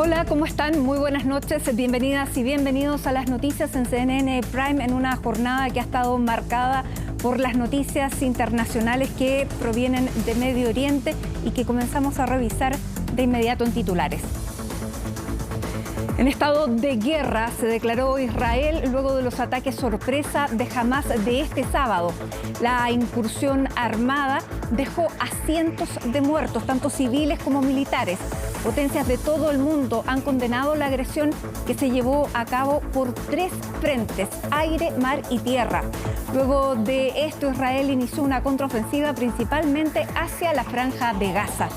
Hola, ¿cómo están? Muy buenas noches, bienvenidas y bienvenidos a las noticias en CNN Prime en una jornada que ha estado marcada por las noticias internacionales que provienen de Medio Oriente y que comenzamos a revisar de inmediato en titulares. En estado de guerra se declaró Israel luego de los ataques sorpresa de Hamás de este sábado. La incursión armada dejó a cientos de muertos, tanto civiles como militares. Potencias de todo el mundo han condenado la agresión que se llevó a cabo por 3 frentes: aire, mar y tierra. Luego de esto, Israel inició una contraofensiva principalmente hacia la Franja de Gaza.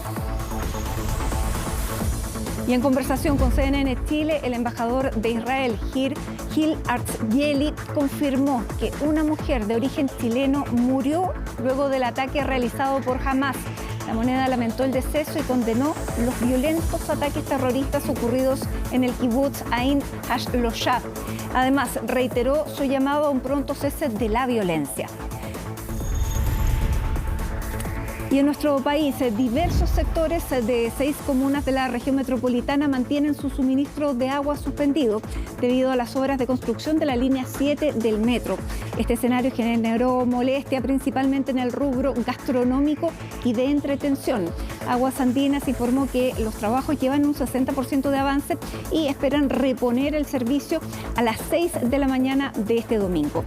Y en conversación con CNN Chile, el embajador de Israel, Gil Artzgeli, confirmó que una mujer de origen chileno murió luego del ataque realizado por Hamás. La moneda lamentó el deceso y condenó los violentos ataques terroristas ocurridos en el kibutz Ain Hashloshah. Además, reiteró su llamado a un pronto cese de la violencia. Y en nuestro país, diversos sectores de 6 comunas de la región metropolitana mantienen su suministro de agua suspendido debido a las obras de construcción de la línea 7 del metro. Este escenario generó molestia principalmente en el rubro gastronómico y de entretención. Aguas Andinas informó que los trabajos llevan un 60% de avance y esperan reponer el servicio a las 6 de la mañana de este domingo.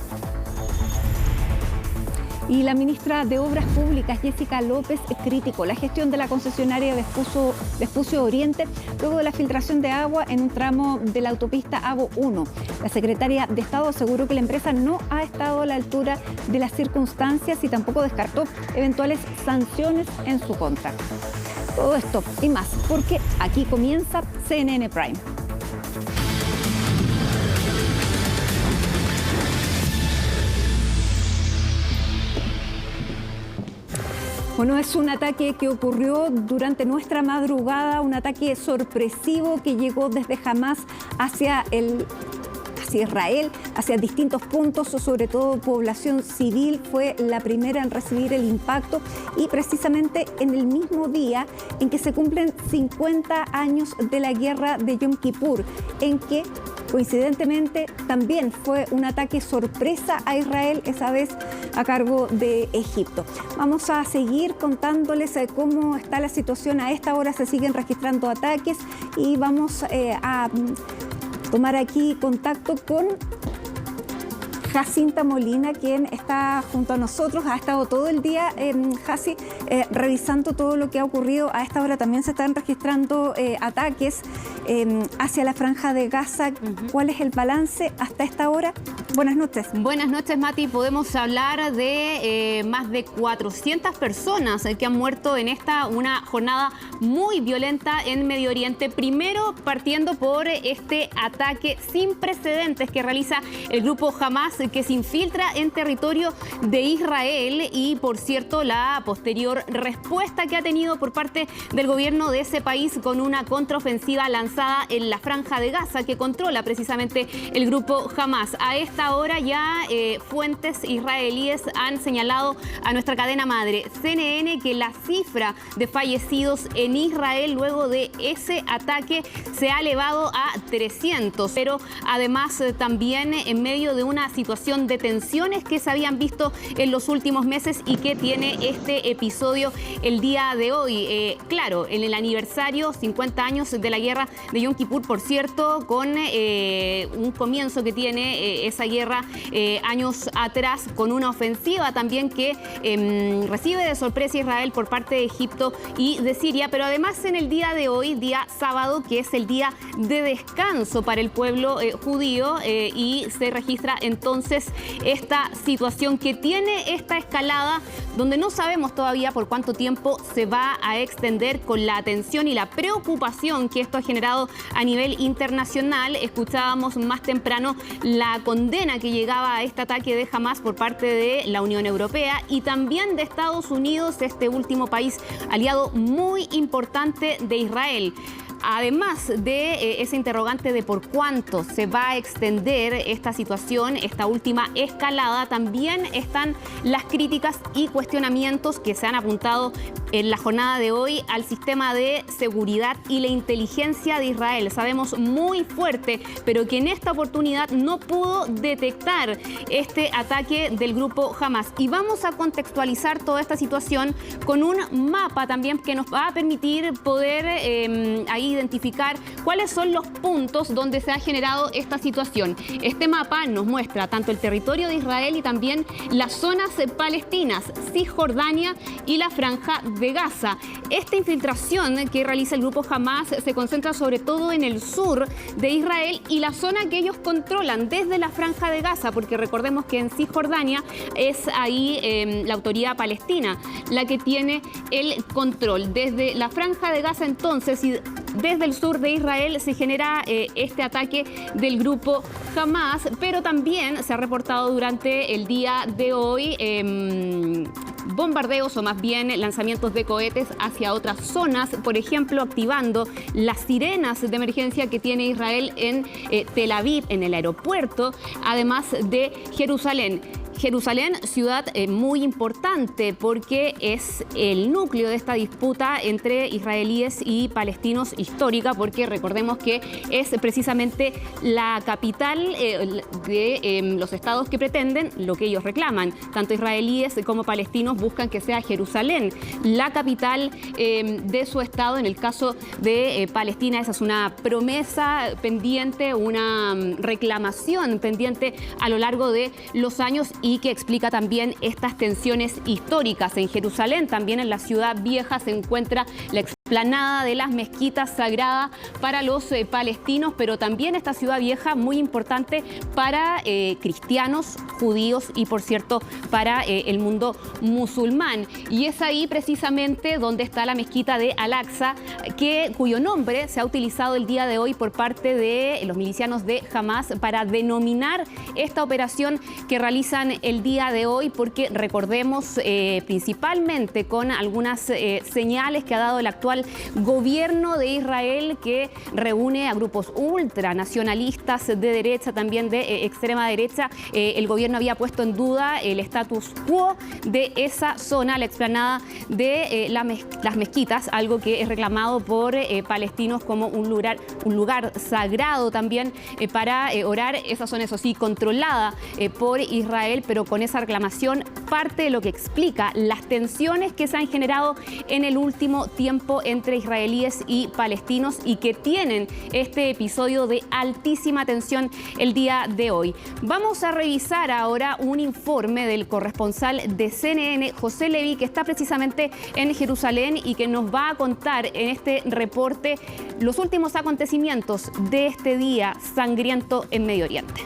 Y la ministra de Obras Públicas, Jessica López, criticó la gestión de la concesionaria Vespucio Oriente luego de la filtración de agua en un tramo de la autopista AVO 1. La secretaria de Estado aseguró que la empresa no ha estado a la altura de las circunstancias y tampoco descartó eventuales sanciones en su contra. Todo esto y más, porque aquí comienza CNN Prime. Bueno, es un ataque que ocurrió durante nuestra madrugada, un ataque sorpresivo que llegó desde Hamás hacia Israel, hacia distintos puntos, sobre todo población civil. Fue la primera en recibir el impacto y precisamente en el mismo día en que se cumplen 50 años de la guerra de Yom Kippur, en que coincidentemente también fue un ataque sorpresa a Israel, esa vez a cargo de Egipto. Vamos a seguir contándoles cómo está la situación. A esta hora se siguen registrando ataques y vamos a tomar aquí contacto con Jacinta Molina, quien está junto a nosotros. Ha estado todo el día, Jasi, revisando todo lo que ha ocurrido. A esta hora también se están registrando ataques hacia la Franja de Gaza. ¿Cuál es el balance hasta esta hora? Buenas noches. Buenas noches, Mati. Podemos hablar de más de 400 personas que han muerto en una jornada muy violenta en Medio Oriente. Primero, partiendo por este ataque sin precedentes que realiza el grupo Hamás, que se infiltra en territorio de Israel, y por cierto la posterior respuesta que ha tenido por parte del gobierno de ese país con una contraofensiva lanzada en la Franja de Gaza que controla precisamente el grupo Hamás. A esta hora ya fuentes israelíes han señalado a nuestra cadena madre CNN que la cifra de fallecidos en Israel luego de ese ataque se ha elevado a 300, pero además también en medio de una situación de tensiones que se habían visto en los últimos meses y que tiene este episodio el día de hoy. Claro, en el aniversario 50 años de la guerra de Yom Kippur, por cierto, con un comienzo que tiene esa guerra años atrás, con una ofensiva también que recibe de sorpresa Israel por parte de Egipto y de Siria, pero además en el día de hoy, día sábado, que es el día de descanso para el pueblo judío, y se registra entonces esta situación que tiene esta escalada donde no sabemos todavía por cuánto tiempo se va a extender, con la atención y la preocupación que esto ha generado a nivel internacional. Escuchábamos más temprano la condena que llegaba a este ataque de Hamás por parte de la Unión Europea y también de Estados Unidos, este último país aliado muy importante de Israel. Además de ese interrogante de por cuánto se va a extender esta situación, esta última escalada, también están las críticas y cuestionamientos que se han apuntado en la jornada de hoy al sistema de seguridad y la inteligencia de Israel. Sabemos muy fuerte, pero que en esta oportunidad no pudo detectar este ataque del grupo Hamas. Y vamos a contextualizar toda esta situación con un mapa también que nos va a permitir poder ahí identificar cuáles son los puntos donde se ha generado esta situación. Este mapa nos muestra tanto el territorio de Israel y también las zonas palestinas, Cisjordania y la Franja de Gaza. Esta infiltración que realiza el grupo Hamas se concentra sobre todo en el sur de Israel y la zona que ellos controlan desde la Franja de Gaza, porque recordemos que en Cisjordania es ahí la autoridad palestina la que tiene el control. Desde la Franja de Gaza entonces y desde el sur de Israel se genera este ataque del grupo Hamas, pero también se ha reportado durante el día de hoy bombardeos o más bien lanzamientos de cohetes hacia otras zonas, por ejemplo, activando las sirenas de emergencia que tiene Israel en Tel Aviv, en el aeropuerto, además de Jerusalén. Jerusalén, ciudad muy importante porque es el núcleo de esta disputa entre israelíes y palestinos histórica, porque recordemos que es precisamente la capital de los estados que pretenden lo que ellos reclaman. Tanto israelíes como palestinos buscan que sea Jerusalén la capital de su estado. En el caso de Palestina, esa es una promesa pendiente, una reclamación pendiente a lo largo de los años y que explica también estas tensiones históricas. En Jerusalén, también en la ciudad vieja, se encuentra la explanada de las mezquitas sagradas para los palestinos, pero también esta ciudad vieja muy importante para cristianos, judíos y, por cierto, para el mundo musulmán. Y es ahí precisamente donde está la mezquita de Al-Aqsa, cuyo nombre se ha utilizado el día de hoy por parte de los milicianos de Hamas para denominar esta operación que realizan el día de hoy, porque recordemos principalmente con algunas señales que ha dado el actual gobierno de Israel, que reúne a grupos ultranacionalistas de derecha, también de extrema derecha. El gobierno había puesto en duda el status quo de esa zona, la explanada de las mezquitas, algo que es reclamado por palestinos como un lugar sagrado también para orar. Esa zona, eso sí, controlada por Israel, pero con esa reclamación parte de lo que explica las tensiones que se han generado en el último tiempo entre israelíes y palestinos y que tienen este episodio de altísima tensión el día de hoy. Vamos a revisar ahora un informe del corresponsal de CNN, José Levi, que está precisamente en Jerusalén y que nos va a contar en este reporte los últimos acontecimientos de este día sangriento en Medio Oriente.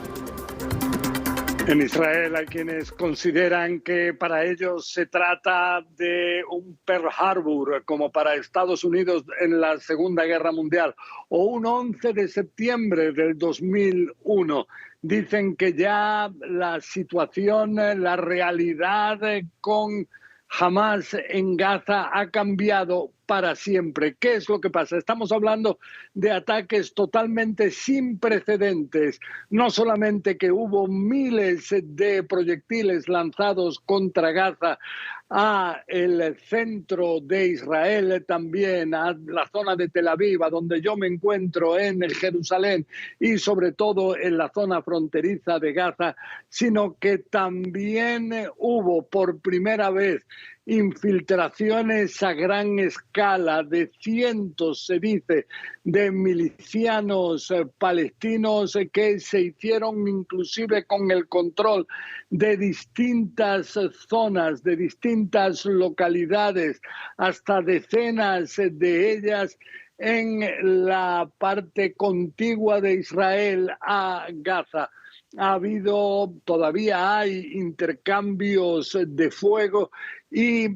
En Israel hay quienes consideran que para ellos se trata de un Pearl Harbor, como para Estados Unidos en la Segunda Guerra Mundial, o un 11 de septiembre del 2001. Dicen que ya la situación, la realidad con Hamas en Gaza ha cambiado para siempre. ¿Qué es lo que pasa? Estamos hablando de ataques totalmente sin precedentes. No solamente que hubo miles de proyectiles lanzados contra Gaza, a el centro de Israel, también a la zona de Tel Aviv, a donde yo me encuentro en el Jerusalén, y sobre todo en la zona fronteriza de Gaza, sino que también hubo por primera vez infiltraciones a gran escala de cientos, se dice, de milicianos palestinos que se hicieron inclusive con el control de distintas zonas, de distintas localidades, hasta decenas de ellas en la parte contigua de Israel a Gaza. Ha habido, todavía hay intercambios de fuego y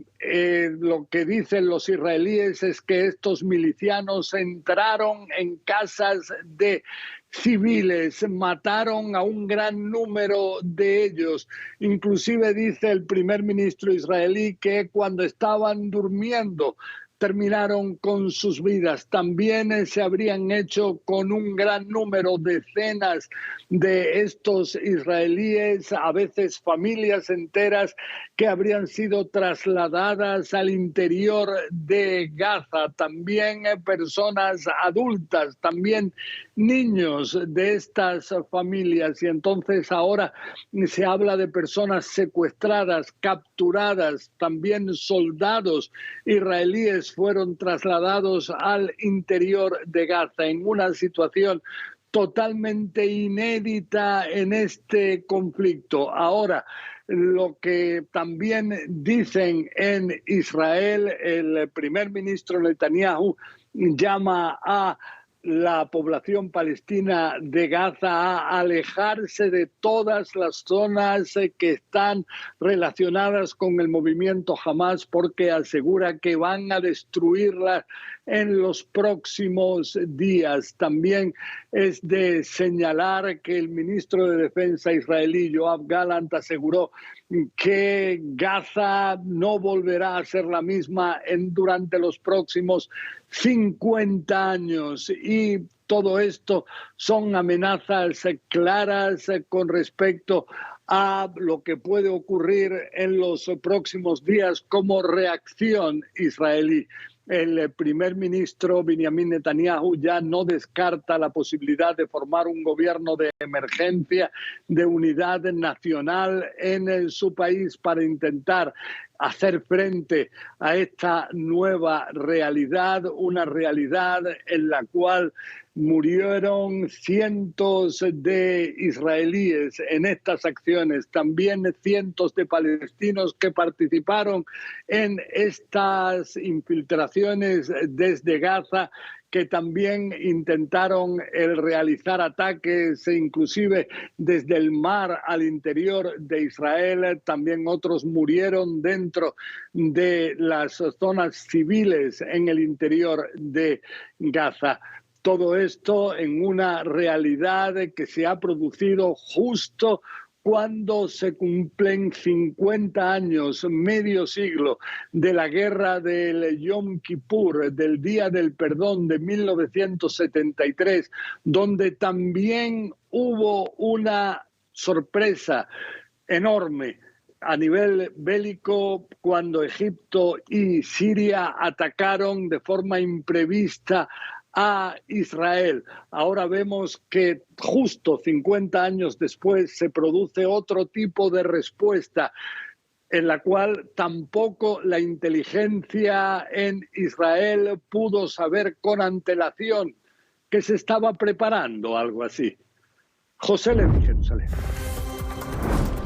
lo que dicen los israelíes es que estos milicianos entraron en casas de civiles, mataron a un gran número de ellos. Inclusive dice el primer ministro israelí que cuando estaban durmiendo terminaron con sus vidas. También se habrían hecho con un gran número, decenas de estos israelíes, a veces familias enteras que habrían sido trasladadas al interior de Gaza. También personas adultas, también niños de estas familias. Y entonces ahora se habla de personas secuestradas, capturadas, también soldados israelíes fueron trasladados al interior de Gaza en una situación totalmente inédita en este conflicto. Ahora, lo que también dicen en Israel, el primer ministro Netanyahu llama a la población palestina de Gaza a alejarse de todas las zonas que están relacionadas con el movimiento Hamas, porque asegura que van a destruirlas en los próximos días. También es de señalar que el ministro de Defensa israelí, Yoav Gallant, aseguró que Gaza no volverá a ser la misma durante los próximos 50 años. Y todo esto son amenazas claras con respecto a lo que puede ocurrir en los próximos días como reacción israelí. El primer ministro Benjamin Netanyahu ya no descarta la posibilidad de formar un gobierno de emergencia, de unidad nacional en su país para intentar hacer frente a esta nueva realidad, una realidad en la cual murieron cientos de israelíes en estas acciones, también cientos de palestinos que participaron en estas infiltraciones desde Gaza, que también intentaron realizar ataques inclusive desde el mar al interior de Israel. También otros murieron dentro de las zonas civiles en el interior de Gaza. Todo esto en una realidad que se ha producido justo cuando se cumplen 50 años, medio siglo, de la guerra del Yom Kippur, del Día del Perdón de 1973, donde también hubo una sorpresa enorme a nivel bélico cuando Egipto y Siria atacaron de forma imprevista a Israel. Ahora vemos que justo 50 años después se produce otro tipo de respuesta en la cual tampoco la inteligencia en Israel pudo saber con antelación que se estaba preparando algo así. José Levi, Jerusalén.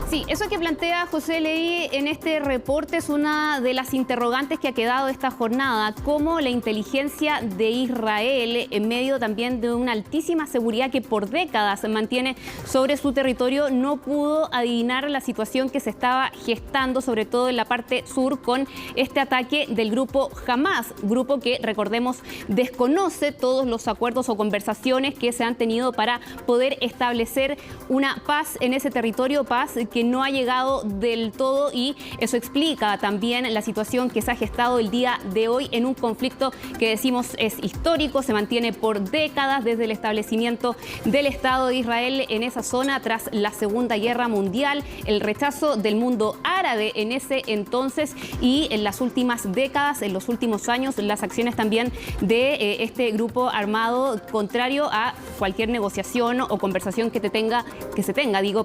Sí, eso que plantea José Levi en este reporte es una de las interrogantes que ha quedado esta jornada, cómo la inteligencia de Israel, en medio también de una altísima seguridad que por décadas se mantiene sobre su territorio, no pudo adivinar la situación que se estaba gestando, sobre todo en la parte sur, con este ataque del grupo Hamas, grupo que, recordemos, desconoce todos los acuerdos o conversaciones que se han tenido para poder establecer una paz en ese territorio, paz que no ha llegado del todo, y eso explica también la situación que se ha gestado el día de hoy en un conflicto que decimos es histórico, se mantiene por décadas desde el establecimiento del Estado de Israel en esa zona tras la Segunda Guerra Mundial, el rechazo del mundo árabe en ese entonces y en las últimas décadas, en los últimos años, las acciones también de este grupo armado contrario a cualquier negociación o conversación que se tenga,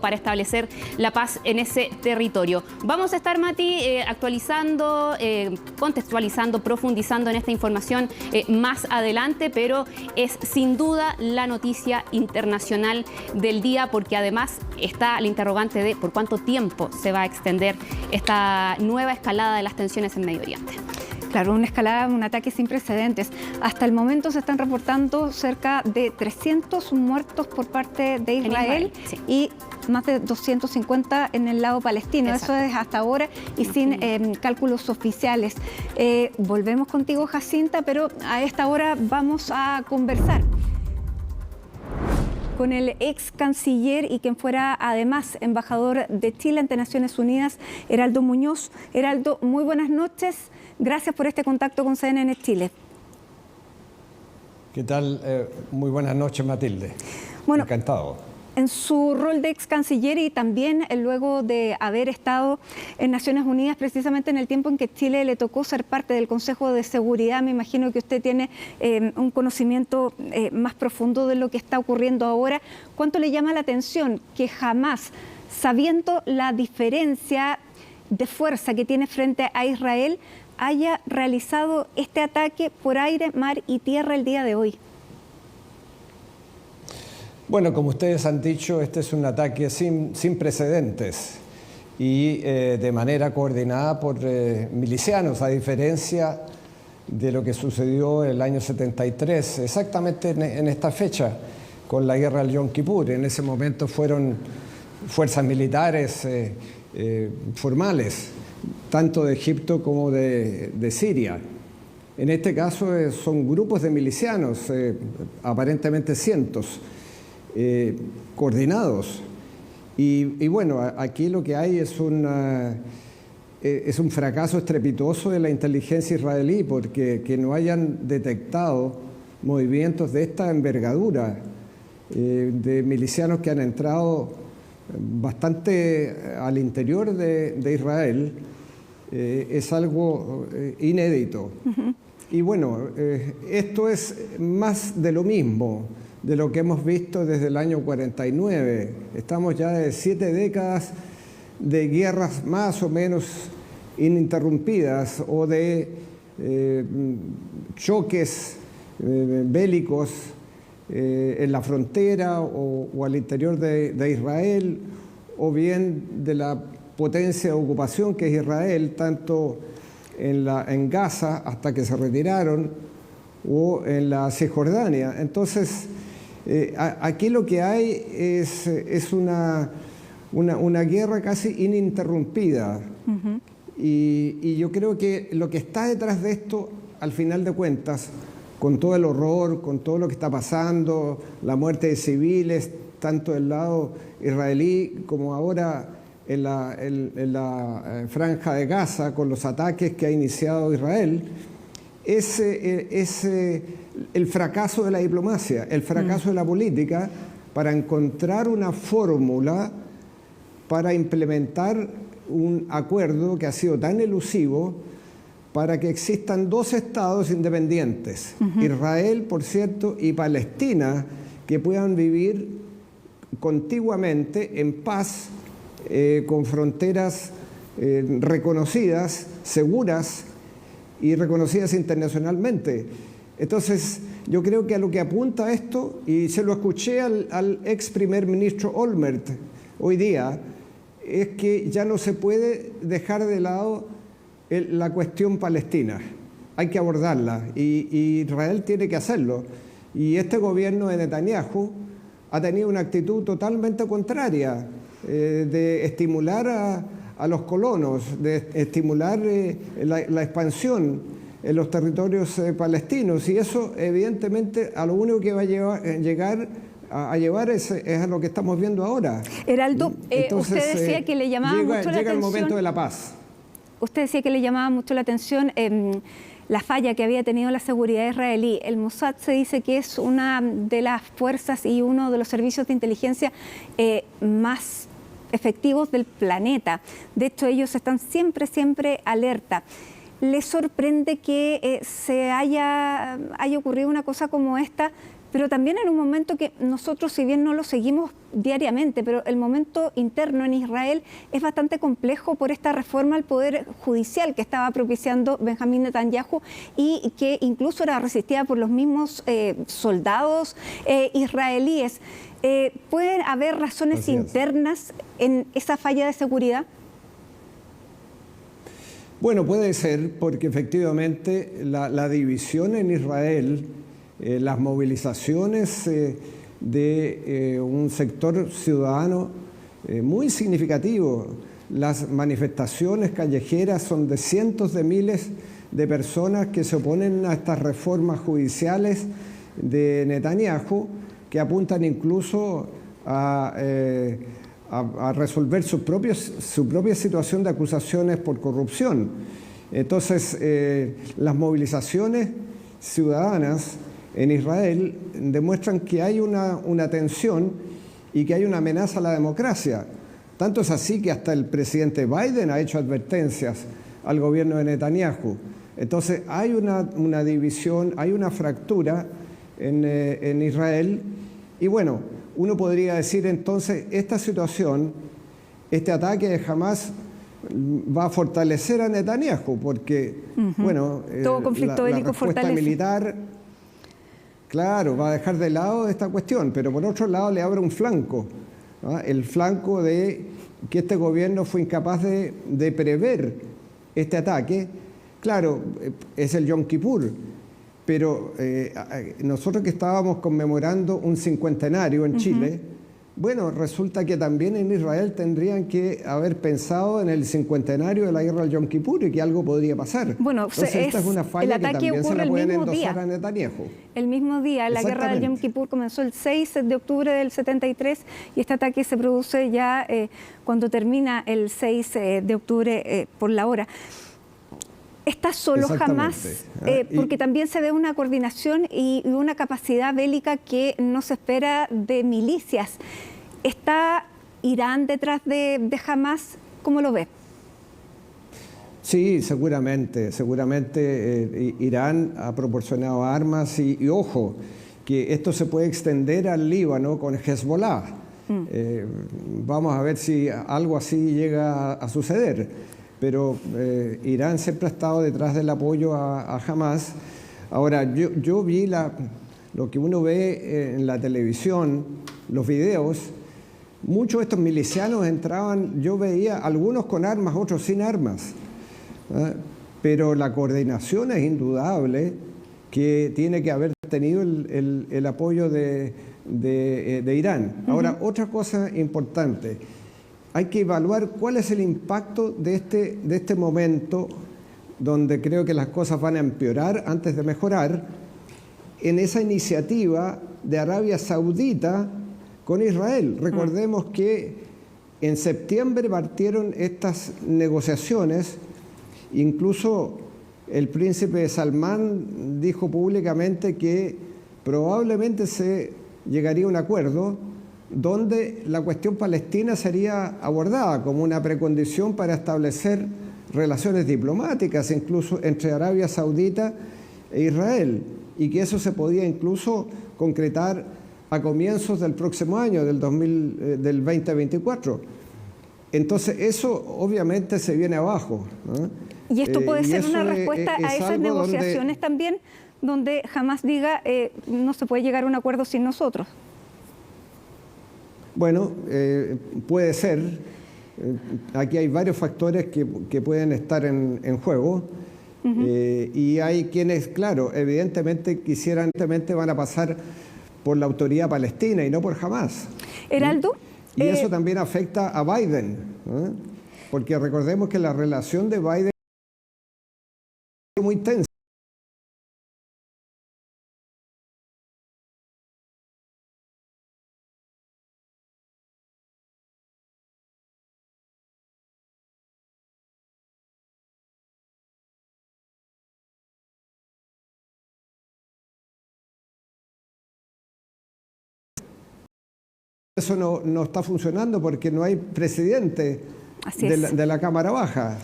para establecer la paz en ese territorio. Vamos a estar, Mati, actualizando, contextualizando, profundizando en esta información más adelante, pero es sin duda la noticia internacional del día, porque además está la interrogante de por cuánto tiempo se va a extender esta nueva escalada de las tensiones en Medio Oriente. Claro, una escalada, un ataque sin precedentes. Hasta el momento se están reportando cerca de 300 muertos por parte de Israel, sí, y más de 250 en el lado palestino. Exacto. Eso es hasta ahora y sin cálculos oficiales. Volvemos contigo, Jacinta, pero a esta hora vamos a conversar con el ex canciller y quien fuera además embajador de Chile ante Naciones Unidas, Heraldo Muñoz. Heraldo, muy buenas noches. Gracias por este contacto con CNN Chile. ¿Qué tal? Muy buenas noches, Matilde. Bueno, encantado. En su rol de ex canciller y también luego de haber estado en Naciones Unidas, precisamente en el tiempo en que Chile le tocó ser parte del Consejo de Seguridad, me imagino que usted tiene un conocimiento más profundo de lo que está ocurriendo ahora. ¿Cuánto le llama la atención que jamás, sabiendo la diferencia de fuerza que tiene frente a Israel, haya realizado este ataque por aire, mar y tierra el día de hoy? Bueno, como ustedes han dicho, este es un ataque sin precedentes y de manera coordinada por milicianos, a diferencia de lo que sucedió el año 73, exactamente en esta fecha, con la guerra del Yom Kippur. En ese momento fueron fuerzas militares formales, tanto de Egipto como de Siria. En este caso son grupos de milicianos, aparentemente cientos, coordinados. Y bueno, aquí lo que hay es un fracaso estrepitoso de la inteligencia israelí, porque que no hayan detectado movimientos de esta envergadura de milicianos que han entrado bastante al interior de Israel, es algo inédito. Y bueno, esto es más de lo mismo de lo que hemos visto desde el año 49. Estamos ya de 7 décadas de guerras más o menos ininterrumpidas o de choques bélicos en la frontera o al interior de Israel, o bien de la potencia de ocupación que es Israel, tanto en Gaza hasta que se retiraron, o en la Cisjordania. Entonces, aquí lo que hay es una guerra casi ininterrumpida. Y yo creo que lo que está detrás de esto, al final de cuentas, con todo el horror, con todo lo que está pasando, la muerte de civiles, tanto del lado israelí como ahora en la franja de Gaza, con los ataques que ha iniciado Israel, es el fracaso de la diplomacia, el fracaso de la política para encontrar una fórmula para implementar un acuerdo que ha sido tan elusivo para que existan dos estados independientes, Israel, por cierto, y Palestina, que puedan vivir contiguamente en paz, con fronteras reconocidas, seguras y reconocidas internacionalmente. Entonces, yo creo que a lo que apunta esto, y se lo escuché al ex primer ministro Olmert hoy día, es que ya no se puede dejar de lado la cuestión palestina. Hay que abordarla y Israel tiene que hacerlo. Y este gobierno de Netanyahu ha tenido una actitud totalmente contraria, de estimular a los colonos, de estimular la expansión en los territorios palestinos, y eso evidentemente a lo único que va a llegar es a lo que estamos viendo ahora. Heraldo, entonces, usted decía que le llamaba mucho la atención. Llega el momento de la paz. Usted decía que le llamaba mucho la atención la falla que había tenido la seguridad israelí. El Mossad se dice que es una de las fuerzas y uno de los servicios de inteligencia más efectivos del planeta. De hecho, ellos están siempre alerta. ¿Le sorprende que haya ocurrido una cosa como esta? Pero también en un momento que nosotros, si bien no lo seguimos diariamente, pero el momento interno en Israel es bastante complejo por esta reforma al Poder Judicial que estaba propiciando Benjamín Netanyahu y que incluso era resistida por los mismos soldados israelíes. ¿Pueden haber razones internas en esa falla de seguridad? Bueno, puede ser, porque efectivamente la división en Israel, las movilizaciones de un sector ciudadano muy significativo, las manifestaciones callejeras son de cientos de miles de personas que se oponen a estas reformas judiciales de Netanyahu, que apuntan incluso a resolver su propia situación de acusaciones por corrupción. Entonces, las movilizaciones ciudadanas en Israel demuestran que hay una tensión y que hay una amenaza a la democracia. Tanto es así que hasta el presidente Biden ha hecho advertencias al gobierno de Netanyahu. Entonces, hay una división, hay una fractura en Israel. Y bueno, uno podría decir entonces, esta situación, este ataque de Hamás va a fortalecer a Netanyahu, porque, bueno, todo conflicto bélico la respuesta fortalece. militar, claro, va a dejar de lado esta cuestión, pero por otro lado le abre un flanco, ¿no? El flanco de que este gobierno fue incapaz de prever este ataque. Claro, es el Yom Kippur, pero nosotros que estábamos conmemorando un cincuentenario en Chile, bueno, resulta que también en Israel tendrían que haber pensado en el cincuentenario de la guerra del Yom Kippur y que algo podría pasar. Bueno, entonces esta es una falla que también se la pueden endosar a Netanyahu. El mismo día, la guerra del Yom Kippur comenzó el 6 de octubre del 73 y este ataque se produce ya cuando termina el 6 de octubre por la hora. ¿Está solo Hamás? Porque también se ve una coordinación y una capacidad bélica que no se espera de milicias. ¿Está Irán detrás de Hamás? ¿Cómo lo ve? Sí, seguramente. Irán ha proporcionado armas y ojo, que esto se puede extender al Líbano con Hezbollah. Vamos a ver si algo así llega a suceder. Pero Irán siempre ha estado detrás del apoyo a Hamás. Ahora, yo vi lo que uno ve en la televisión, los videos. Muchos de estos milicianos entraban, yo veía algunos con armas, otros sin armas. Pero la coordinación es indudable que tiene que haber tenido el apoyo de Irán. Ahora, otra cosa importante. Hay que evaluar cuál es el impacto de este momento donde creo que las cosas van a empeorar antes de mejorar en esa iniciativa de Arabia Saudita con Israel. Recordemos que en septiembre partieron estas negociaciones, incluso el príncipe Salmán dijo públicamente que probablemente se llegaría a un acuerdo donde la cuestión palestina sería abordada como una precondición para establecer relaciones diplomáticas, incluso entre Arabia Saudita e Israel, y que eso se podía incluso concretar a comienzos del próximo año, del 2024. Entonces, eso obviamente se viene abajo, ¿no? Y esto puede ser una respuesta a esas negociaciones también, donde Hamás diga no se puede llegar a un acuerdo sin nosotros. Bueno, puede ser. Aquí hay varios factores que pueden estar en juego. Y hay quienes, claro, evidentemente van a pasar por la autoridad palestina y no por Hamás. Heraldo. Y eso también afecta a Biden, ¿eh? Porque recordemos que la relación de Biden es muy tensa. Eso no está funcionando porque no hay presidente de la Cámara Baja.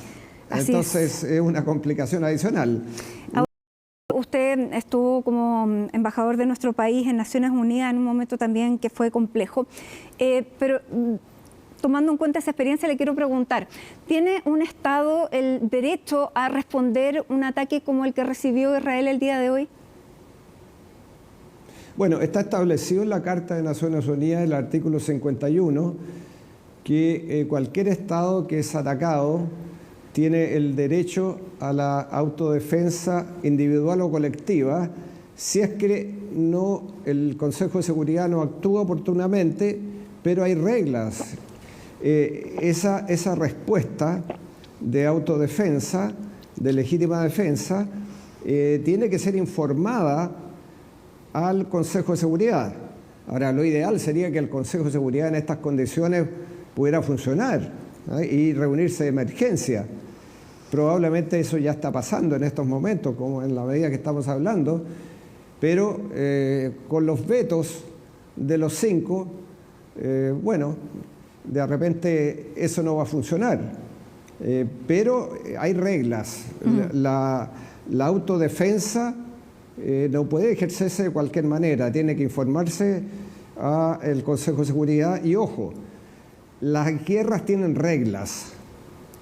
Entonces es una complicación adicional. Usted estuvo como embajador de nuestro país en Naciones Unidas en un momento también que fue complejo. Pero tomando en cuenta esa experiencia, le quiero preguntar, ¿tiene un Estado el derecho a responder un ataque como el que recibió Israel el día de hoy? Bueno, está establecido en la Carta de Naciones Unidas, el artículo 51, que cualquier Estado que es atacado tiene el derecho a la autodefensa individual o colectiva si es que el Consejo de Seguridad no actúa oportunamente, pero hay reglas. Esa respuesta de autodefensa, de legítima defensa, tiene que ser informada al Consejo de Seguridad. Ahora, lo ideal sería que el Consejo de Seguridad en estas condiciones pudiera funcionar, ¿eh? Y reunirse de emergencia. Probablemente eso ya está pasando en estos momentos, como en la medida que estamos hablando, pero con los vetos de los 5, bueno, de repente eso no va a funcionar. Pero hay reglas. La autodefensa no puede ejercerse de cualquier manera, tiene que informarse al Consejo de Seguridad y, ojo, las guerras tienen reglas,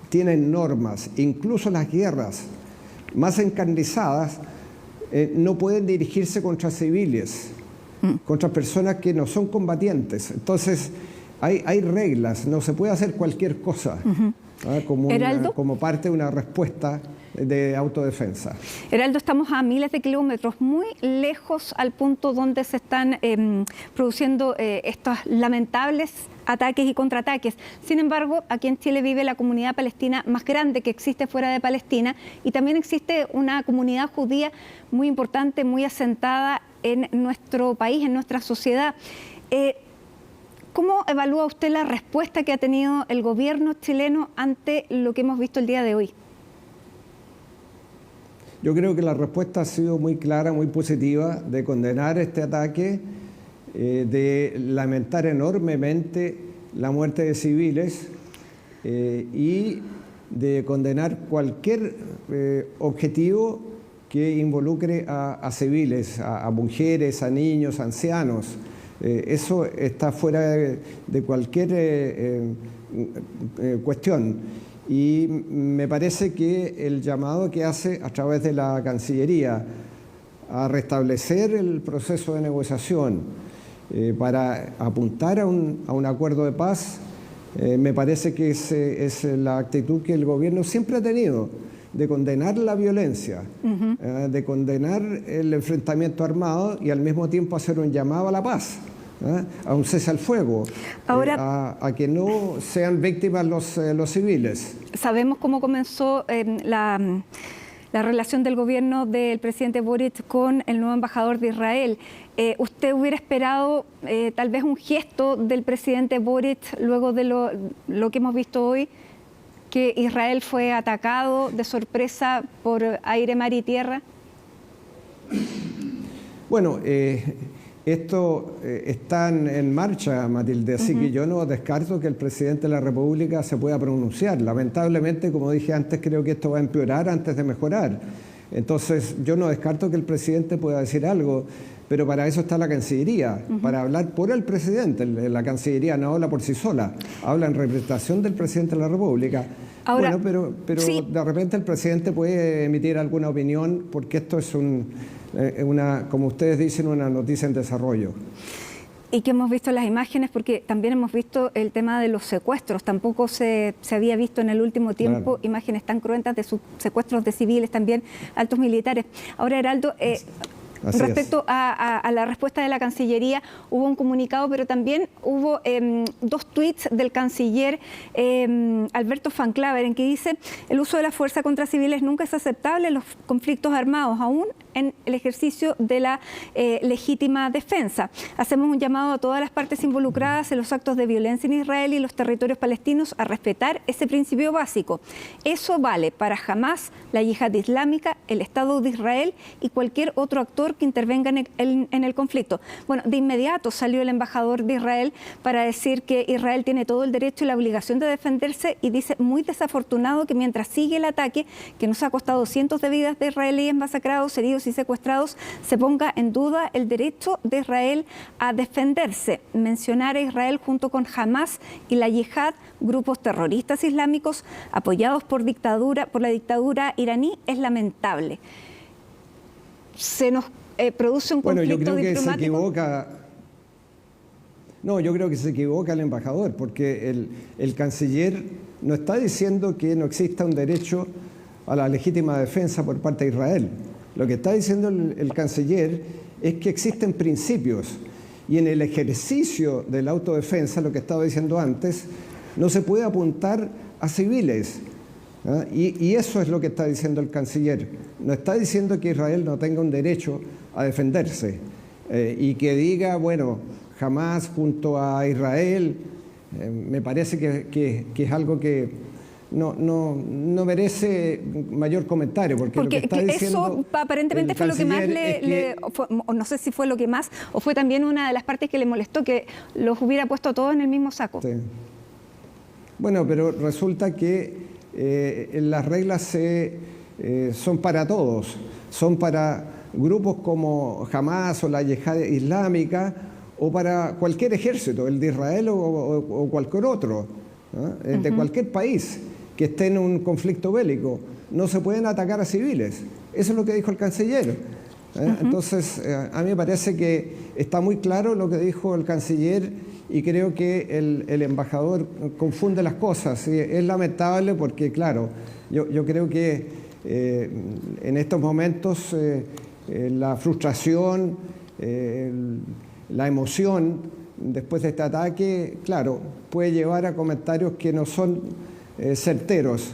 tienen normas, incluso las guerras más encarnizadas no pueden dirigirse contra civiles, contra personas que no son combatientes. Entonces, hay reglas, no se puede hacer cualquier cosa como parte de una respuesta de autodefensa. Heraldo, estamos a miles de kilómetros, muy lejos al punto donde se están produciendo estos lamentables ataques y contraataques. Sin embargo, aquí en Chile vive la comunidad palestina más grande que existe fuera de Palestina, y también existe una comunidad judía muy importante, muy asentada en nuestro país, en nuestra sociedad. ¿Cómo evalúa usted la respuesta que ha tenido el gobierno chileno ante lo que hemos visto el día de hoy? Yo creo que la respuesta ha sido muy clara, muy positiva, de condenar este ataque, de lamentar enormemente la muerte de civiles y de condenar cualquier objetivo que involucre a civiles, a mujeres, a niños, a ancianos. Eso está fuera de cualquier cuestión. Y me parece que el llamado que hace a través de la Cancillería a restablecer el proceso de negociación para apuntar a un acuerdo de paz, me parece que es la actitud que el gobierno siempre ha tenido, de condenar la violencia, de condenar el enfrentamiento armado y al mismo tiempo hacer un llamado a la paz. A un cese al fuego, a que no sean víctimas los civiles. Sabemos cómo comenzó la relación del gobierno del presidente Boric con el nuevo embajador de Israel. ¿Usted hubiera esperado tal vez un gesto del presidente Boric luego de lo que hemos visto hoy, que Israel fue atacado de sorpresa por aire, mar y tierra? Bueno, esto está en marcha, Matilde, así que yo no descarto que el presidente de la República se pueda pronunciar. Lamentablemente, como dije antes, creo que esto va a empeorar antes de mejorar. Entonces, yo no descarto que el presidente pueda decir algo, pero para eso está la Cancillería, para hablar por el presidente. La Cancillería no habla por sí sola, habla en representación del presidente de la República. Ahora, bueno, pero sí, de repente el presidente puede emitir alguna opinión, porque esto es como ustedes dicen, una noticia en desarrollo. Y que hemos visto las imágenes, porque también hemos visto el tema de los secuestros. Tampoco se había visto en el último tiempo imágenes tan cruentas de secuestros de civiles, también altos militares. Ahora, Heraldo, respecto a la respuesta de la Cancillería, hubo un comunicado, pero también hubo 2 tweets del canciller Alberto Van Claver, en que dice: el uso de la fuerza contra civiles nunca es aceptable en los conflictos armados, aún en el ejercicio de la legítima defensa. Hacemos un llamado a todas las partes involucradas en los actos de violencia en Israel y los territorios palestinos a respetar ese principio básico. Eso vale para Hamás, la Yihad Islámica, el Estado de Israel y cualquier otro actor que intervenga en el conflicto. Bueno, de inmediato salió el embajador de Israel para decir que Israel tiene todo el derecho y la obligación de defenderse, y dice: muy desafortunado que mientras sigue el ataque, que nos ha costado cientos de vidas de israelíes masacrados, heridos y secuestrados, se ponga en duda el derecho de Israel a defenderse. Mencionar a Israel junto con Hamás y la Yihad, grupos terroristas islámicos apoyados por la dictadura iraní, es lamentable. Se nos produce un conflicto diplomático. Yo creo que se equivoca el embajador, porque el canciller no está diciendo que no exista un derecho a la legítima defensa por parte de Israel. Lo que está diciendo el canciller es que existen principios, y en el ejercicio de la autodefensa, lo que estaba diciendo antes, no se puede apuntar a civiles. Y eso es lo que está diciendo el canciller. No está diciendo que Israel no tenga un derecho a defenderse, y que diga, bueno, Hamás junto a Israel, me parece que es algo que no merece mayor comentario, porque lo que está diciendo eso aparentemente fue lo que más o no sé si fue lo que más, o fue también una de las partes que le molestó, que los hubiera puesto todos en el mismo saco. Sí. Bueno, pero resulta que las reglas son para todos, son para grupos como Hamas o la Yihad Islámica, o para cualquier ejército, el de Israel o cualquier otro, ¿no? De cualquier país que esté en un conflicto bélico. No se pueden atacar a civiles. Eso es lo que dijo el canciller. Entonces, a mí me parece que está muy claro lo que dijo el canciller, y creo que el embajador confunde las cosas. Y es lamentable porque, claro, yo creo que en estos momentos la frustración, la emoción después de este ataque, claro, puede llevar a comentarios que no son certeros,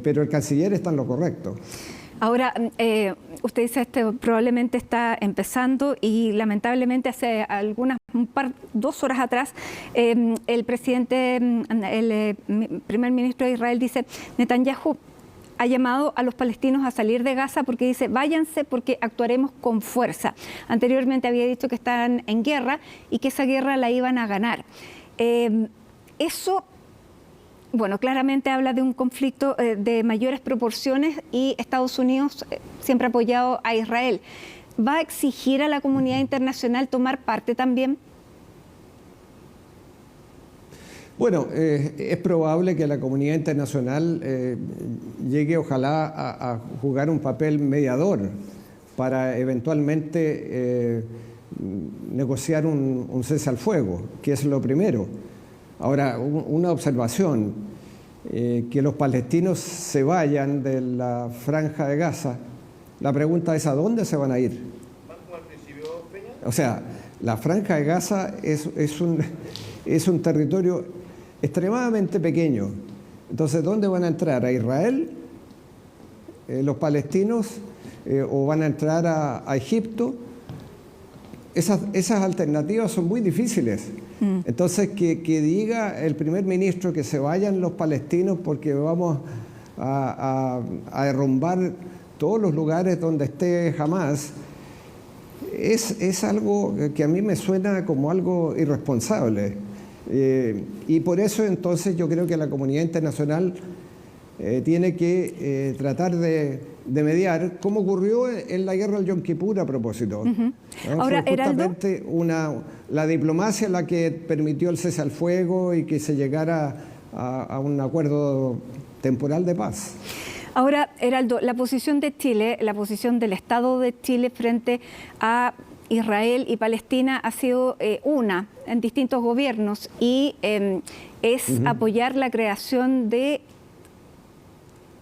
pero el canciller está en lo correcto. Ahora, usted dice esto probablemente está empezando, y lamentablemente hace dos horas atrás, el primer ministro de Israel dice: Netanyahu ha llamado a los palestinos a salir de Gaza porque dice: váyanse porque actuaremos con fuerza. Anteriormente había dicho que estaban en guerra y que esa guerra la iban a ganar. Eso, bueno, claramente habla de un conflicto de mayores proporciones, y Estados Unidos siempre ha apoyado a Israel. ¿Va a exigir a la comunidad internacional tomar parte también? Bueno, es probable que la comunidad internacional llegue, ojalá, a jugar un papel mediador para eventualmente negociar un cese al fuego, que es lo primero. Ahora, una observación, que los palestinos se vayan de la franja de Gaza, la pregunta es: ¿a dónde se van a ir? O sea, la franja de Gaza es un territorio extremadamente pequeño. Entonces, ¿dónde van a entrar? ¿A Israel los palestinos? ¿O van a entrar a Egipto? Esas alternativas son muy difíciles. Entonces, que diga el primer ministro que se vayan los palestinos porque vamos a derrumbar todos los lugares donde esté Hamas, es algo que a mí me suena como algo irresponsable. Y por eso entonces yo creo que la comunidad internacional tiene que tratar de mediar, como ocurrió en la guerra del Yom Kippur a propósito. ¿No? Ahora, fue justamente la diplomacia la que permitió el cese al fuego y que se llegara a un acuerdo temporal de paz. Ahora, Heraldo, la posición de Chile, la posición del Estado de Chile frente a Israel y Palestina ha sido una en distintos gobiernos, y es apoyar la creación de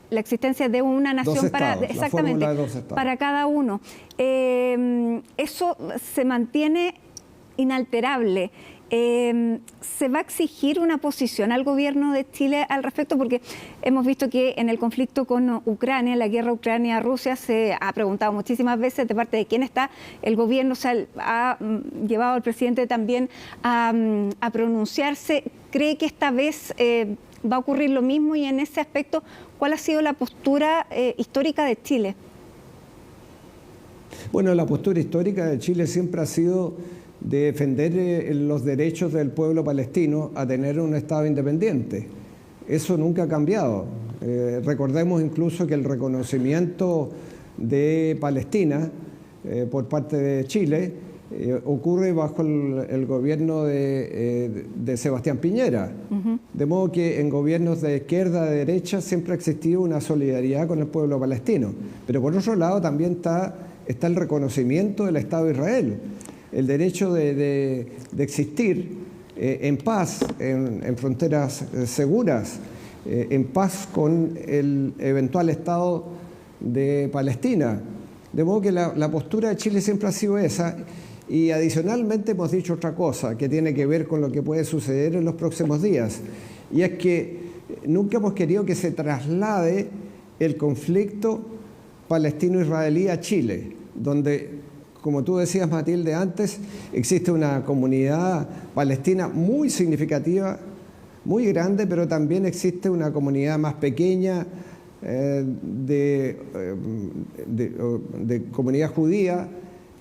la existencia de una nación exactamente para cada uno. Eso se mantiene inalterable. ¿Se va a exigir una posición al gobierno de Chile al respecto? Porque hemos visto que en el conflicto con Ucrania, en la guerra Ucrania-Rusia, se ha preguntado muchísimas veces de parte de quién está el gobierno. Se ha llevado al presidente también a pronunciarse. ¿Cree que esta vez va a ocurrir lo mismo? Y en ese aspecto, ¿cuál ha sido la postura histórica de Chile? Bueno, la postura histórica de Chile siempre ha sido de defender los derechos del pueblo palestino a tener un Estado independiente. Eso nunca ha cambiado. Recordemos incluso que el reconocimiento de Palestina por parte de Chile ocurre bajo el gobierno de Sebastián Piñera. De modo que en gobiernos de izquierda, de derecha, siempre ha existido una solidaridad con el pueblo palestino. Pero por otro lado también está el reconocimiento del Estado de Israel, el derecho de existir en paz, en fronteras seguras, en paz con el eventual Estado de Palestina. De modo que la postura de Chile siempre ha sido esa, y adicionalmente hemos dicho otra cosa que tiene que ver con lo que puede suceder en los próximos días, y es que nunca hemos querido que se traslade el conflicto palestino-israelí a Chile, donde, como tú decías, Matilde, antes, existe una comunidad palestina muy significativa muy grande, pero también existe una comunidad más pequeña de comunidad judía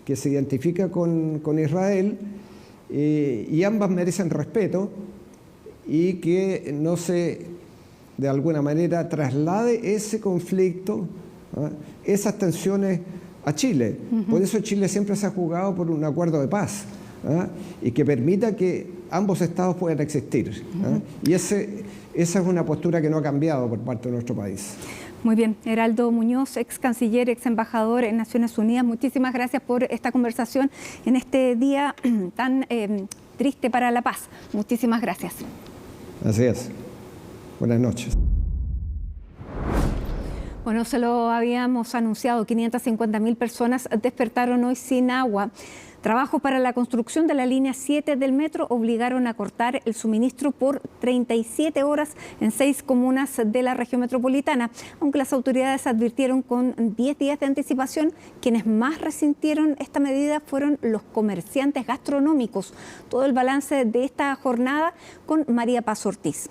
que se identifica con Israel, y ambas merecen respeto y que no se, de alguna manera, traslade ese conflicto, esas tensiones a Chile. Por eso Chile siempre se ha jugado por un acuerdo de paz y que permita que ambos estados puedan existir. Y esa es una postura que no ha cambiado por parte de nuestro país. Muy bien, Heraldo Muñoz, ex canciller, ex embajador en Naciones Unidas, muchísimas gracias por esta conversación en este día tan triste para la paz. Muchísimas gracias. Así es. Buenas noches. Bueno, se lo habíamos anunciado, 550.000 personas despertaron hoy sin agua. Trabajos para la construcción de la línea 7 del metro obligaron a cortar el suministro por 37 horas en 6 comunas de la región metropolitana, aunque las autoridades advirtieron con 10 días de anticipación. Quienes más resintieron esta medida fueron los comerciantes gastronómicos. Todo el balance de esta jornada con María Paz Ortiz.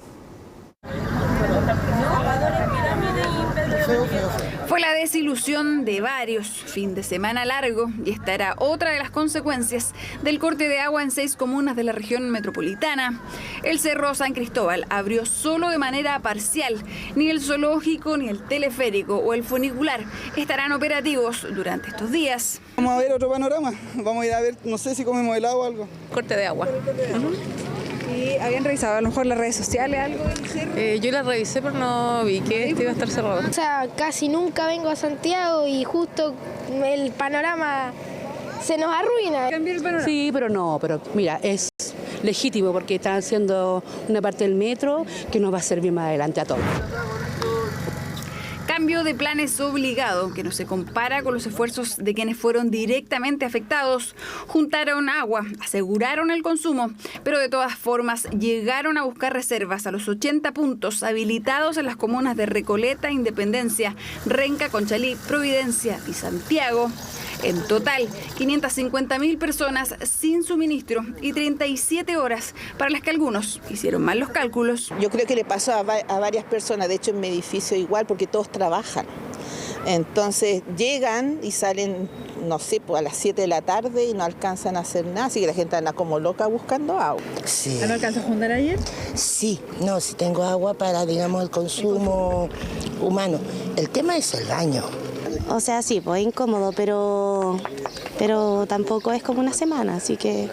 Fue la desilusión de varios, fin de semana largo, y esta era otra de las consecuencias del corte de agua en 6 comunas de la región metropolitana. El Cerro San Cristóbal abrió solo de manera parcial. Ni el zoológico, ni el teleférico o el funicular estarán operativos durante estos días. Vamos a ver otro panorama, vamos a ir a ver, no sé si comemos helado o algo. Corte de agua. ¿Y habían revisado a lo mejor las redes sociales algo? Yo las revisé, pero no vi que esto iba a estar cerrado. O sea, casi nunca vengo a Santiago y justo el panorama se nos arruina. ¿Cambió el panorama? Sí, pero mira, es legítimo porque están haciendo una parte del metro que nos va a servir más adelante a todos. Cambio de planes obligado, que no se compara con los esfuerzos de quienes fueron directamente afectados. Juntaron agua, aseguraron el consumo, pero de todas formas llegaron a buscar reservas a los 80 puntos habilitados en las comunas de Recoleta, Independencia, Renca, Conchalí, Providencia y Santiago. En total, 550.000 personas sin suministro y 37 horas para las que algunos hicieron mal los cálculos. Yo creo que le pasó a varias personas, de hecho en mi edificio igual, porque todos trabajan. Entonces llegan y salen, no sé, pues a las 7 de la tarde y no alcanzan a hacer nada, así que la gente anda como loca buscando agua. Sí. ¿No alcanzas a juntar ayer? Sí, no, sí tengo agua para, digamos, el consumo humano. El tema es el baño. O sea, sí, pues incómodo, pero tampoco es como una semana, así que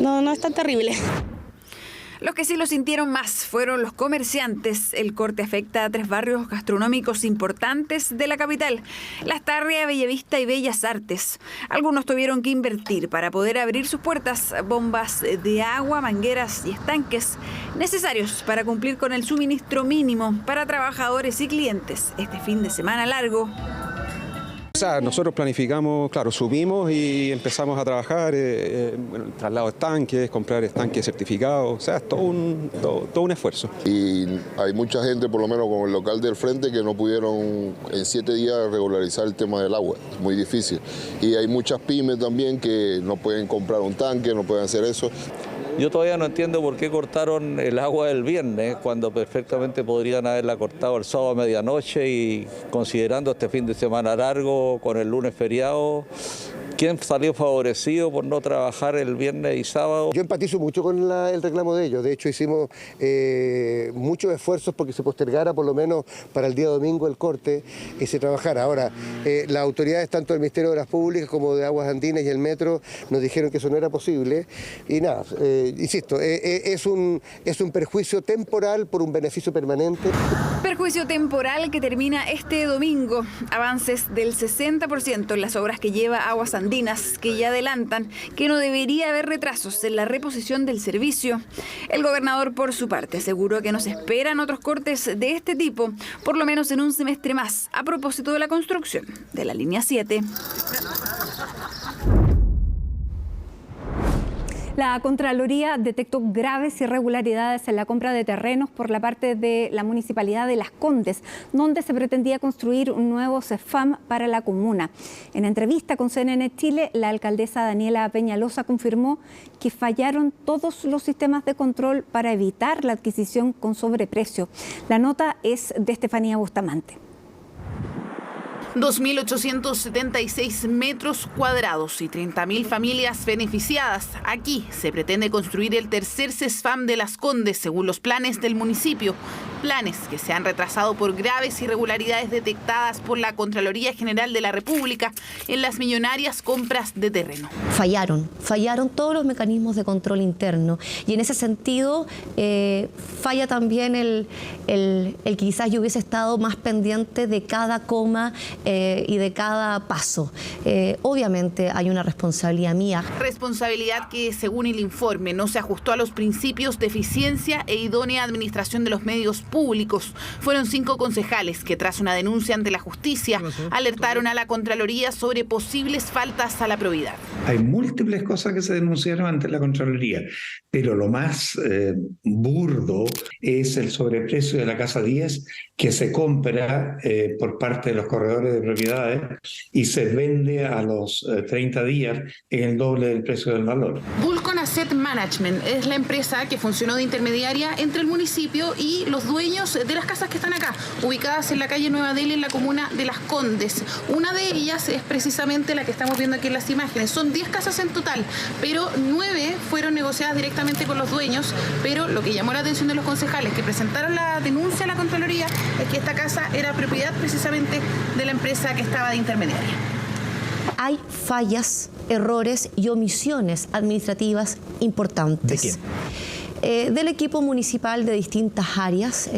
no es tan terrible. Los que sí lo sintieron más fueron los comerciantes. El corte afecta a 3 barrios gastronómicos importantes de la capital: Las Tarrias, Bellavista y Bellas Artes. Algunos tuvieron que invertir para poder abrir sus puertas, bombas de agua, mangueras y estanques necesarios para cumplir con el suministro mínimo para trabajadores y clientes este fin de semana largo. O sea, nosotros planificamos, claro, subimos y empezamos a trabajar, traslado de estanques, comprar estanques certificados, o sea, es todo un esfuerzo. Y hay mucha gente, por lo menos con el local del frente, que no pudieron en 7 días regularizar el tema del agua, es muy difícil. Y hay muchas pymes también que no pueden comprar un tanque, no pueden hacer eso. Yo todavía no entiendo por qué cortaron el agua el viernes, cuando perfectamente podrían haberla cortado el sábado a medianoche, y considerando este fin de semana largo, con el lunes feriado, ¿quién salió favorecido por no trabajar el viernes y sábado? Yo empatizo mucho con el reclamo de ellos. De hecho, hicimos muchos esfuerzos porque se postergara por lo menos para el día domingo el corte y se trabajara. Ahora, las autoridades tanto del Ministerio de Obras Públicas como de Aguas Andinas y el Metro nos dijeron que eso no era posible. Y nada, insisto, es un perjuicio temporal por un beneficio permanente. Perjuicio temporal que termina este domingo. Avances del 60% en las obras que lleva Aguas Andinas, que ya adelantan que no debería haber retrasos en la reposición del servicio. El gobernador, por su parte, aseguró que no se esperan otros cortes de este tipo, por lo menos en un semestre más, a propósito de la construcción de la línea 7. La Contraloría detectó graves irregularidades en la compra de terrenos por la parte de la Municipalidad de Las Condes, donde se pretendía construir un nuevo CEFAM para la comuna. En entrevista con CNN Chile, la alcaldesa Daniela Peñalosa confirmó que fallaron todos los sistemas de control para evitar la adquisición con sobreprecio. La nota es de Estefanía Bustamante. 2.876 metros cuadrados y 30.000 familias beneficiadas. Aquí se pretende construir el tercer CESFAM de Las Condes, según los planes del municipio. Planes que se han retrasado por graves irregularidades detectadas por la Contraloría General de la República en las millonarias compras de terreno. Fallaron todos los mecanismos de control interno y en ese sentido falla también el quizás yo hubiese estado más pendiente de cada coma y de cada paso. Obviamente hay una responsabilidad mía. Responsabilidad que, según el informe, no se ajustó a los principios de eficiencia e idónea administración de los medios públicos. Fueron 5 concejales que, tras una denuncia ante la justicia, alertaron a la Contraloría sobre posibles faltas a la probidad. Hay múltiples cosas que se denunciaron ante la Contraloría, pero lo más burdo es el sobreprecio de la Casa 10 que se compra por parte de los corredores de propiedades y se vende a los 30 días en el doble del precio del valor. Vulcan Asset Management es la empresa que funcionó de intermediaria entre el municipio y los dueños de las casas que están acá, ubicadas en la calle Nueva Delhi, en la comuna de Las Condes. Una de ellas es precisamente la que estamos viendo aquí en las imágenes. Son 10 casas en total, pero 9 fueron negociadas directamente con los dueños, pero lo que llamó la atención de los concejales que presentaron la denuncia a la Contraloría es que esta casa era propiedad precisamente de la empresa que estaba de intermediaria. Hay fallas, errores y omisiones administrativas importantes. ¿De quién? Del equipo municipal de distintas áreas.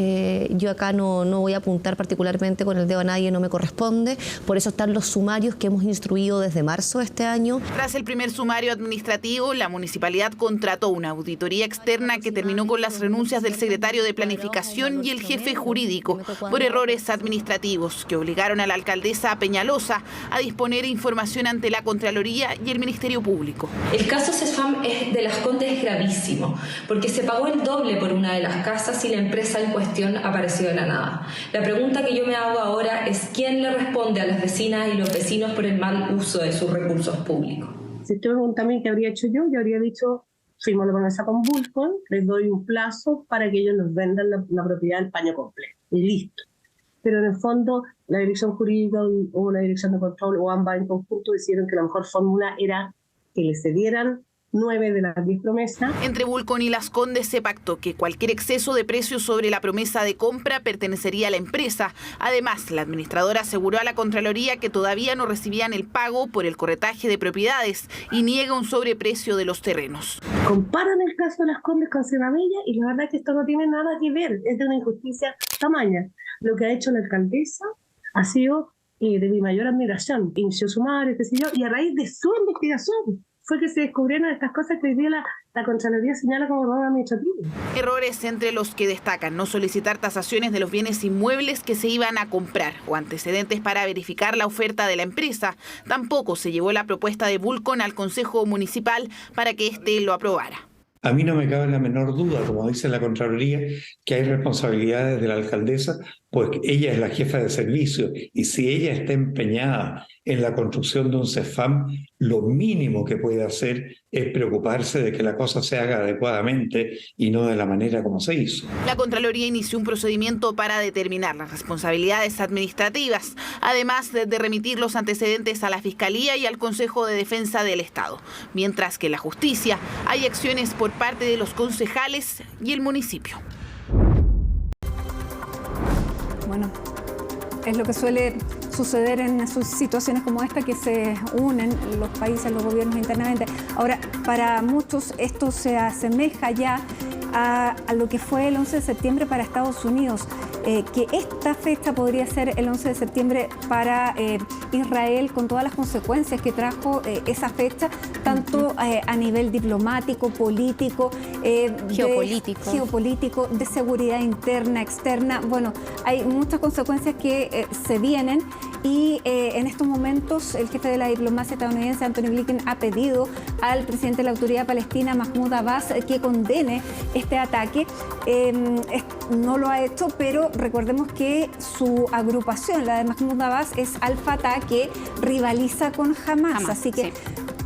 Yo acá no voy a apuntar particularmente con el dedo a nadie, no me corresponde. Por eso están los sumarios que hemos instruido desde marzo de este año. Tras el primer sumario administrativo, la municipalidad contrató una auditoría externa que terminó con las renuncias del secretario de Planificación y el jefe jurídico por errores administrativos que obligaron a la alcaldesa Peñalosa a disponer información ante la Contraloría y el Ministerio Público. El caso CESFAM de Las Condes es gravísimo, porque se pagó el doble por una de las casas y la empresa en cuestión apareció de la nada. La pregunta que yo me hago ahora es ¿quién le responde a las vecinas y los vecinos por el mal uso de sus recursos públicos? Si usted me pregunta a mí qué habría hecho yo habría dicho, firmo la promesa con Vulcan, les doy un plazo para que ellos nos vendan la propiedad del paño completo. Y listo. Pero en el fondo, la dirección jurídica o la dirección de control o ambas en conjunto decidieron que la mejor fórmula era que les cedieran 9 de las 10 promesas. Entre Vulcan y Las Condes se pactó que cualquier exceso de precios sobre la promesa de compra pertenecería a la empresa. Además, la administradora aseguró a la Contraloría que todavía no recibían el pago por el corretaje de propiedades y niega un sobreprecio de los terrenos. Comparan el caso de Las Condes con Sierra Bella y la verdad es que esto no tiene nada que ver, es de una injusticia tamaña. Lo que ha hecho la alcaldesa ha sido de mi mayor admiración. Inició sumario, qué sé yo, y a raíz de su investigación fue que se descubrieron estas cosas que hoy día la Contraloría señala como error administrativo. Errores entre los que destacan no solicitar tasaciones de los bienes inmuebles que se iban a comprar o antecedentes para verificar la oferta de la empresa. Tampoco se llevó la propuesta de Vulcan al Consejo Municipal para que éste lo aprobara. A mí no me cabe la menor duda, como dice la Contraloría, que hay responsabilidades de la alcaldesa, pues ella es la jefa de servicio y si ella está empeñada en la construcción de un CEFAM, lo mínimo que puede hacer es preocuparse de que la cosa se haga adecuadamente y no de la manera como se hizo. La Contraloría inició un procedimiento para determinar las responsabilidades administrativas, además de remitir los antecedentes a la Fiscalía y al Consejo de Defensa del Estado, mientras que en la justicia hay acciones por parte de los concejales y el municipio. Bueno, es lo que suele suceder en situaciones como esta, que se unen los países, los gobiernos internamente. Ahora, para muchos esto se asemeja ya a lo que fue el 11 de septiembre para Estados Unidos, que esta fecha podría ser el 11 de septiembre para Israel, con todas las consecuencias que trajo esa fecha, tanto a nivel diplomático, político, geopolítico, de seguridad interna, externa. Bueno, hay muchas consecuencias que se vienen y en estos momentos el jefe de la diplomacia estadounidense, Anthony Blinken, ha pedido al presidente de la Autoridad Palestina, Mahmoud Abbas, que condene este ataque. No lo ha hecho, pero recordemos que su agrupación, la de Mahmoud Abbas, es Al-Fatah, que rivaliza con Hamas. Así que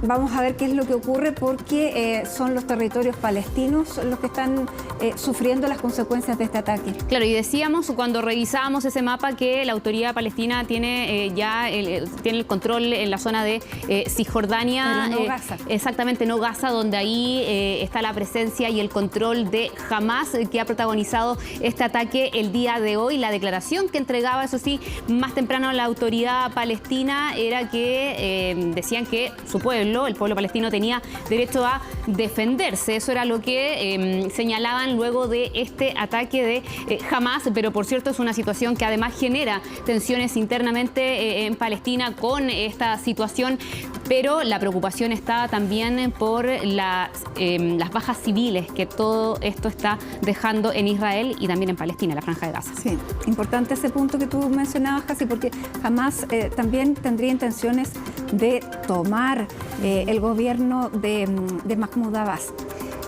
vamos a ver qué es lo que ocurre, porque son los territorios palestinos los que están sufriendo las consecuencias de este ataque. Claro, y decíamos cuando revisábamos ese mapa que la Autoridad Palestina tiene tiene el control en la zona de Cisjordania. Pero no Gaza. Exactamente, no Gaza, donde ahí está la presencia y el control de Hamas, que ha protagonizado este ataque el día de hoy. La declaración que entregaba, eso sí, más temprano la Autoridad Palestina era que decían que su pueblo, el pueblo palestino, tenía derecho a defenderse. Eso era lo que señalaban luego de este ataque de Hamas, pero por cierto es una situación que además genera tensiones internamente en Palestina con esta situación, pero la preocupación está también por las bajas civiles que todo esto está dejando en Israel y también en Palestina, en la Franja de Gaza. Sí, importante ese punto que tú mencionabas, Casi, porque Hamas también tendría intenciones de tomar el gobierno de Mahmoud Abbas.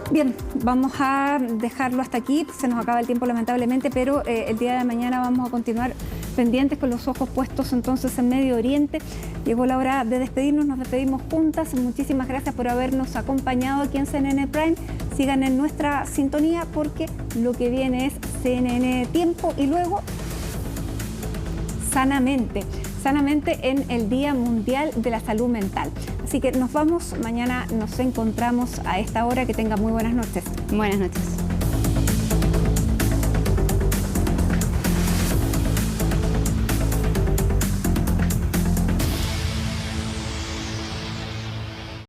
Bien, vamos a dejarlo hasta aquí. Se nos acaba el tiempo lamentablemente, pero el día de mañana vamos a continuar pendientes con los ojos puestos entonces en Medio Oriente. Llegó la hora de despedirnos, nos despedimos juntas. Muchísimas gracias por habernos acompañado aquí en CNN Prime. Sigan en nuestra sintonía porque lo que viene es CNN Tiempo y luego Sanamente en el Día Mundial de la Salud Mental. Así que nos vamos, mañana nos encontramos a esta hora. Que tengan muy buenas noches. Buenas noches.